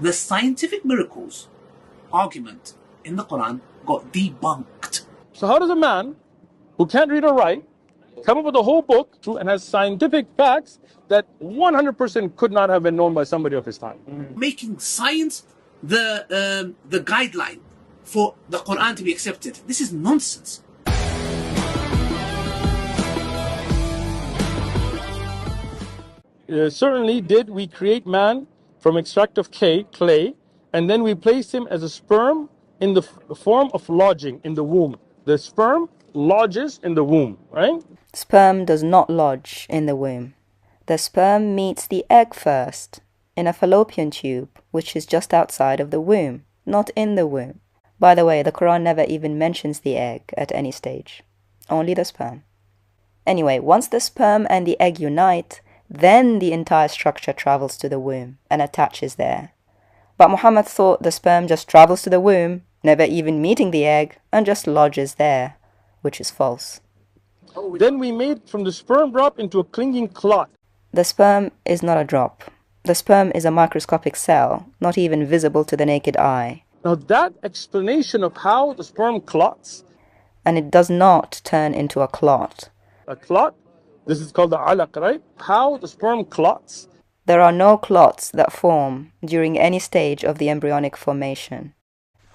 The scientific miracles argument in the Quran got debunked. So how does a man who can't read or write come up with a whole book and has scientific facts that 100% could not have been known by somebody of his time? Making science the guideline for the Quran to be accepted. This is nonsense. Certainly did we create man from extract of clay, and then we placed him as a sperm in the form of lodging in the womb. The sperm lodges in the womb, right? Sperm does not lodge in the womb. The sperm meets the egg first in a fallopian tube, which is just outside of the womb, not in the womb. By the way, the Quran never even mentions the egg at any stage, only the sperm. Anyway, once the sperm and the egg unite, then the entire structure travels to the womb and attaches there. But Muhammad thought the sperm just travels to the womb, never even meeting the egg, and just lodges there, which is false. Then we made from the sperm drop into a clinging clot. The sperm is not a drop. The sperm is a microscopic cell, not even visible to the naked eye. Now that explanation of how the sperm clots. And it does not turn into a clot. A clot? This is called the alaq, right? How the sperm clots. There are no clots that form during any stage of the embryonic formation.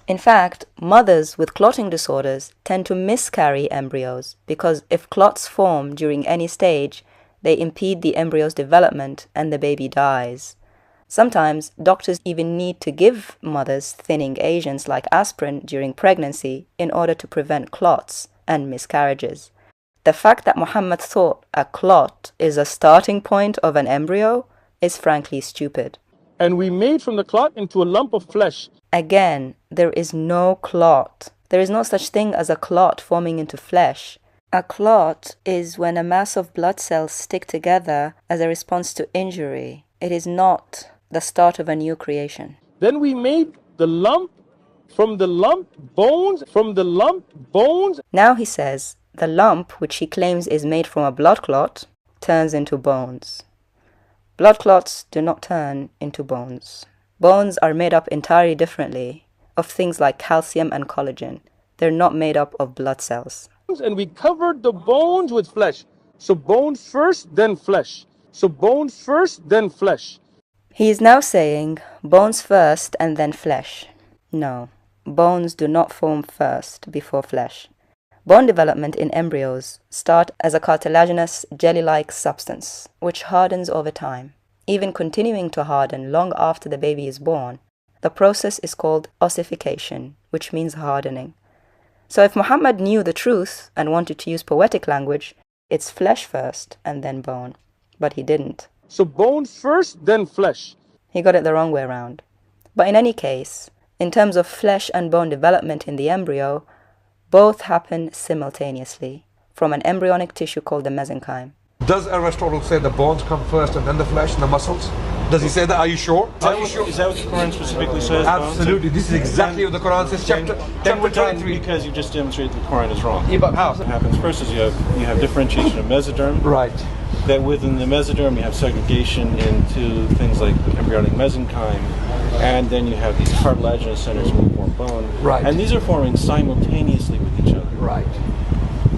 In fact, mothers with clotting disorders tend to miscarry embryos because if clots form during any stage, they impede the embryo's development and the baby dies. Sometimes, doctors even need to give mothers thinning agents like aspirin during pregnancy in order to prevent clots and miscarriages. The fact that Muhammad thought a clot is a starting point of an embryo is frankly stupid. And we made from the clot into a lump of flesh. Again, there is no clot. There is no such thing as a clot forming into flesh. A clot is when a mass of blood cells stick together as a response to injury. It is not the start of a new creation. Then we made the lump from the lump bones. Now he says, the lump, which he claims is made from a blood clot, turns into bones. Blood clots do not turn into bones. Bones are made up entirely differently of things like calcium and collagen. They're not made up of blood cells. And we covered the bones with flesh. So bones first, then flesh. So bones first, then flesh. He is now saying bones first and then flesh. No, bones do not form first before flesh. Bone development in embryos start as a cartilaginous jelly-like substance, which hardens over time, even continuing to harden long after the baby is born. The process is called ossification, which means hardening. So if Muhammad knew the truth and wanted to use poetic language, it's flesh first and then bone. But he didn't. So bones first, then flesh. He got it the wrong way around. But in any case, in terms of flesh and bone development in the embryo, both happen simultaneously from an embryonic tissue called the mesenchyme. Does Aristotle say the bones come first and then the flesh and the muscles? Does he say that? Are you sure? Is that what the Quran specifically says? Absolutely. This is exactly what the Quran says. Chapter 23. Because you just demonstrated the Quran is wrong. Yeah, but how? What happens first is you have differentiation of mesoderm. Right. That within the mesoderm you have segregation into things like embryonic mesenchyme, and then you have these cartilaginous centers which form bone. Right. And these are forming simultaneously with each other. Right.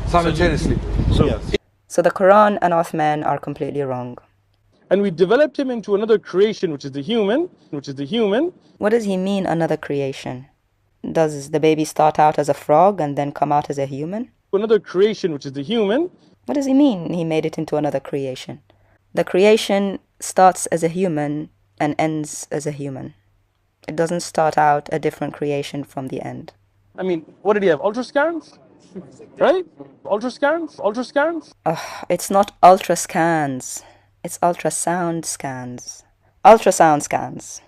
Simultaneously. Yes. So the Quran and Uthman are completely wrong. And we developed him into another creation, which is the human. What does he mean, another creation? Does the baby start out as a frog and then come out as a human? Another creation, which is the human. What does he mean he made it into another creation? The creation starts as a human and ends as a human. It doesn't start out a different creation from the end. I mean, what did he have? Ultrascans? Right? Ultrascans? It's not ultrascans. It's ultrasound scans. Ultrasound scans.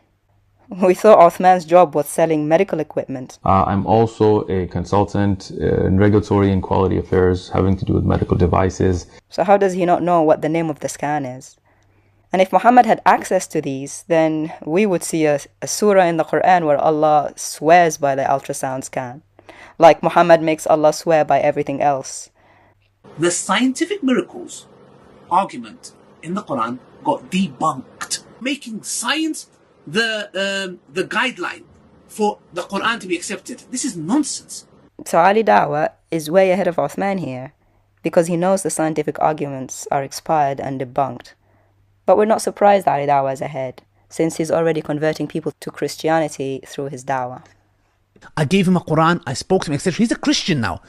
We thought Uthman's job was selling medical equipment. I'm also a consultant in regulatory and quality affairs having to do with medical devices. So how does he not know what the name of the scan is? And if Muhammad had access to these, then we would see a surah in the Quran where Allah swears by the ultrasound scan. Like Muhammad makes Allah swear by everything else. The scientific miracles argument in the Quran got debunked. Making science the guideline for the Quran to be accepted. This is nonsense. So Ali Dawah is way ahead of Uthman here, because he knows the scientific arguments are expired and debunked. But we're not surprised that Ali Dawah is ahead, since he's already converting people to Christianity through his dawah. I gave him a Quran, I spoke to him, etc. He's a Christian now.